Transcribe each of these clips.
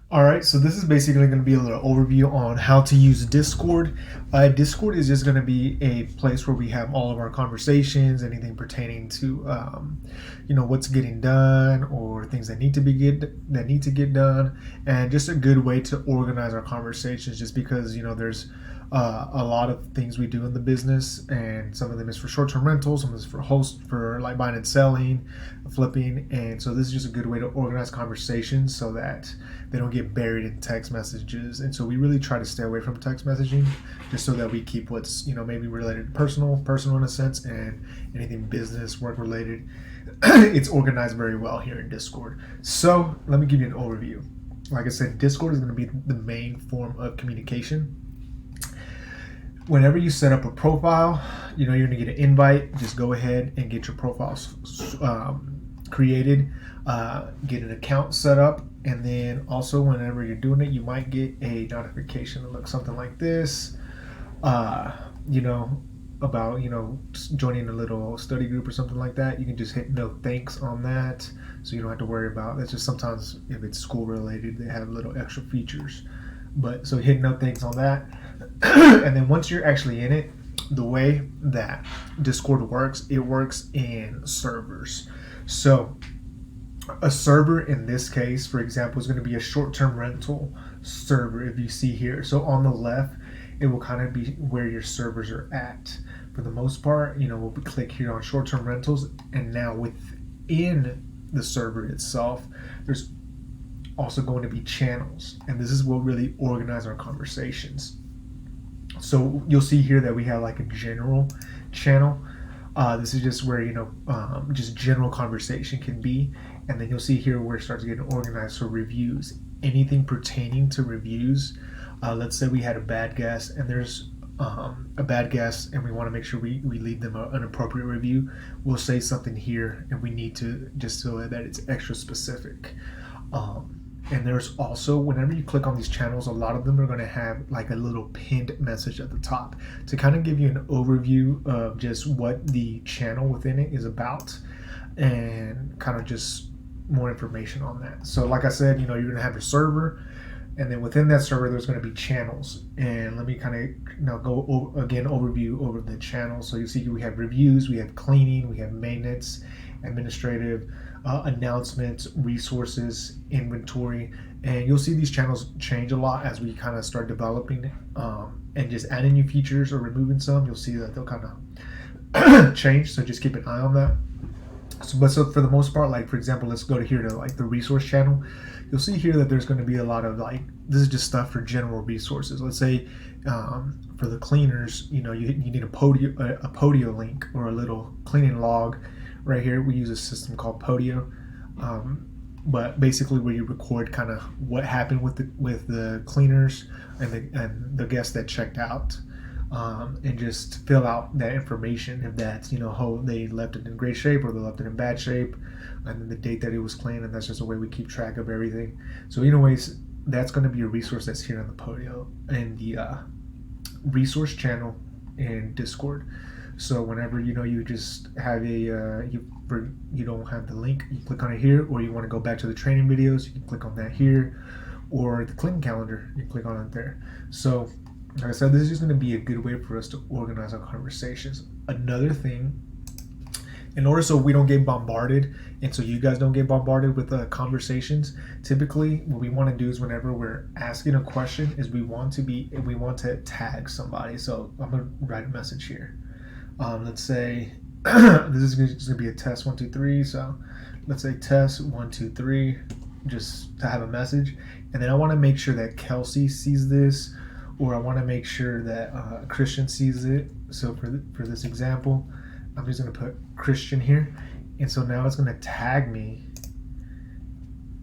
All right, so this is basically going to be a little overview on how to use Discord. Discord is just going to be a place where we have all of our conversations, anything pertaining to, what's getting done or things that need to get done, and just a good way to organize our conversations. Just because there's a lot of things we do in the business, and some of them is for short-term rentals, some is for for like buying and selling, flipping, and so this is just a good way to organize conversations so that they don't get buried in text messages. And so we really try to stay away from text messaging, just so that we keep what's maybe related personal in a sense, and anything business work related. It's organized very well here in Discord. So let me give you an overview. Like I said, Discord is going to be the main form of communication. Whenever you set up a profile, you're going to get an invite. Just go ahead and get your profiles created, get an account set up, and then also whenever you're doing it, you might get a notification that looks something like this. About joining a little study group or something like that. You can just hit no thanks on that, so you don't have to worry about. That's just sometimes if it's school related, they have little extra features. But so hit no thanks on that. And then once you're actually in it, the way that Discord works, it works in servers. So a server in this case, for example, is going to be a short-term rental server. If you see here, so on the left, it will kind of be where your servers are at. For the most part, we'll click here on short-term rentals, and now within the server itself, there's also going to be channels, and this is what really organize our conversations. So you'll see here that we have like a general channel. This is just where just general conversation can be, and then you'll see here where it starts getting organized. So reviews, anything pertaining to reviews. Let's say we had a bad guest, and there's a bad guest, and we want to make sure we leave them an appropriate review. We'll say something here, and we need to just so that it's extra specific. And there's also, whenever you click on these channels, a lot of them are going to have like a little pinned message at the top to kind of give you an overview of just what the channel within it is about, and kind of just more information on that. So like I said, you're going to have your server, and then within that server, there's going to be channels. And let me kind of go overview over the channels. So you see we have reviews, we have cleaning, we have maintenance, administrative, announcements, resources, inventory, and you'll see these channels change a lot as we kind of start developing and just adding new features or removing some. You'll see that they'll kind of change, so just keep an eye on that. So for the most part, like for example, let's go to here to like the resource channel. You'll see here that there's going to be a lot of like, this is just stuff for general resources. Let's say for the cleaners, you need a Podio link or a little cleaning log. Right here, we use a system called Podio, but basically where you record kind of what happened with the cleaners and the guests that checked out, and just fill out that information if that's how they left it in great shape or they left it in bad shape, and then the date that it was cleaned, and that's just a way we keep track of everything. So anyways, that's going to be a resource that's here on the Podio and the resource channel in Discord. So whenever you just have you don't have the link, you click on it here, or you want to go back to the training videos, you can click on that here, or the clean calendar, you can click on it there. So like I said, this is just going to be a good way for us to organize our conversations. Another thing, in order so we don't get bombarded, and so you guys don't get bombarded with conversations, typically what we want to do is whenever we're asking a question is we want to tag somebody. So I'm going to write a message here. Let's say this is going to be a test 1 2 3. So let's say test 1 2 3, just to have a message, and then I want to make sure that Kelsey sees this, or I want to make sure that Christian sees it. So for this example, I'm just going to put Christian here, and so now it's going to tag me,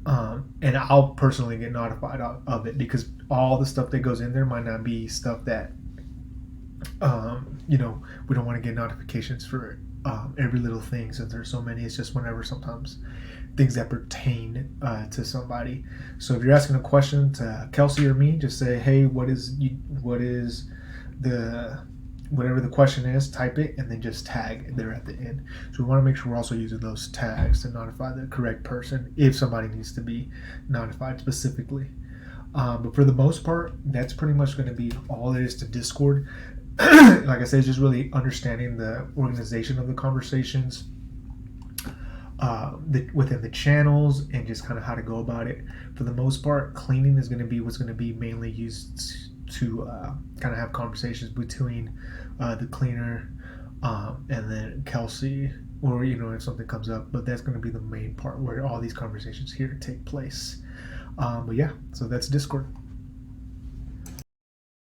and I'll personally get notified of it, because all the stuff that goes in there might not be stuff that we don't want to get notifications for every little thing, since there's so many. It's just whenever sometimes things that pertain to somebody. So if you're asking a question to Kelsey or me, just say, hey, what is the whatever the question is, type it, and then just tag there at the end. So we want to make sure we're also using those tags to notify the correct person if somebody needs to be notified specifically. But for the most part, that's pretty much going to be all there is to Discord. Like I said, it's just really understanding the organization of the conversations within the channels and just kind of how to go about it. For the most part, cleaning is going to be what's going to be mainly used to kind of have conversations between the cleaner and then Kelsey, or if something comes up. But that's going to be the main part where all these conversations here take place. But yeah, so that's Discord.